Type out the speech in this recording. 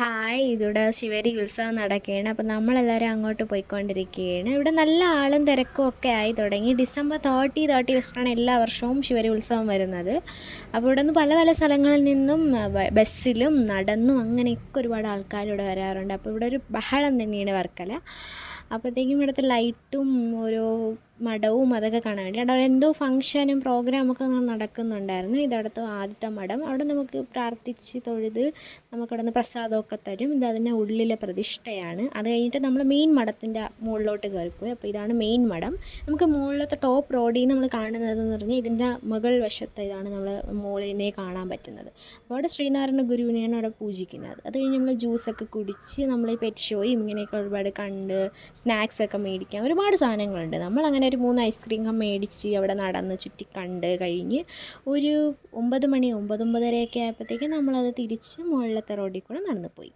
Hi, ഇതിവിടെ ശിവരി ഉത്സവം നടക്കുകയാണ്. അപ്പോൾ നമ്മളെല്ലാവരും അങ്ങോട്ട് പോയിക്കൊണ്ടിരിക്കുകയാണ്. ഇവിടെ നല്ല ആളും തിരക്കും ഒക്കെ ആയി തുടങ്ങി. ഡിസംബർ 31 എല്ലാ വർഷവും ശിവരി ഉത്സവം വരുന്നത്. അപ്പോൾ ഇവിടെ നിന്ന് പല പല സ്ഥലങ്ങളിൽ നിന്നും ബസ്സിലും നടന്നും അങ്ങനെയൊക്കെ ഒരുപാട് ആൾക്കാർ ഇവിടെ വരാറുണ്ട്. അപ്പോൾ ഇവിടെ ഒരു ബഹളം തന്നെയാണ് വർക്കല. അപ്പോഴത്തേക്കും ഇവിടുത്തെ ലൈറ്റും ഓരോ മഠവും അതൊക്കെ കാണാൻ വേണ്ടി അവിടെ എന്തോ ഫംഗ്ഷനും പ്രോഗ്രാമൊക്കെ നടക്കുന്നുണ്ടായിരുന്നു. ഇതവിടുത്തെ ആദ്യത്തെ മഠം. അവിടെ നമുക്ക് പ്രാർത്ഥിച്ച് തൊഴുത് നമുക്കവിടെ നിന്ന് പ്രസാദമൊക്കെ തരും. ഇത് അതിൻ്റെ ഉള്ളിലെ പ്രതിഷ്ഠയാണ്. അത് കഴിഞ്ഞിട്ട് നമ്മൾ മെയിൻ മഠത്തിൻ്റെ മുകളിലോട്ട് കയറിപ്പോയി. അപ്പോൾ ഇതാണ് മെയിൻ മഠം. നമുക്ക് മുകളിലത്തെ ടോപ്പ് റോഡിൽ നിന്ന് നമ്മൾ കാണുന്നതെന്ന് പറഞ്ഞാൽ ഇതിൻ്റെ മുകൾ വശത്ത് ഇതാണ് നമ്മൾ മുകളിൽ നിന്നേ കാണാൻ പറ്റുന്നത്. അപ്പോൾ അവിടെ ശ്രീനാരായണ ഗുരുവിനെയാണ് അവിടെ പൂജിക്കുന്നത്. അത് കഴിഞ്ഞ് നമ്മൾ ജ്യൂസൊക്കെ കുടിച്ച് നമ്മൾ ഈ പെറ്റ് ഷോയും ഇങ്ങനെയൊക്കെ ഒരുപാട് കണ്ട് സ്നാക്സൊക്കെ മേടിക്കാം. ഒരുപാട് സാധനങ്ങളുണ്ട്. നമ്മളങ്ങനെ ഒരു 3 ഐസ്ക്രീം മേടിച്ച് അവിടെ നടന്ന് ചുറ്റി കണ്ട് കഴിഞ്ഞ് ഒരു 9 മണി 9:30 ഒക്കെ ആയപ്പോഴത്തേക്കും നമ്മളത് തിരിച്ച് മുകളിലത്തെ റോഡിൽ കൂടെ നടന്നു പോയി.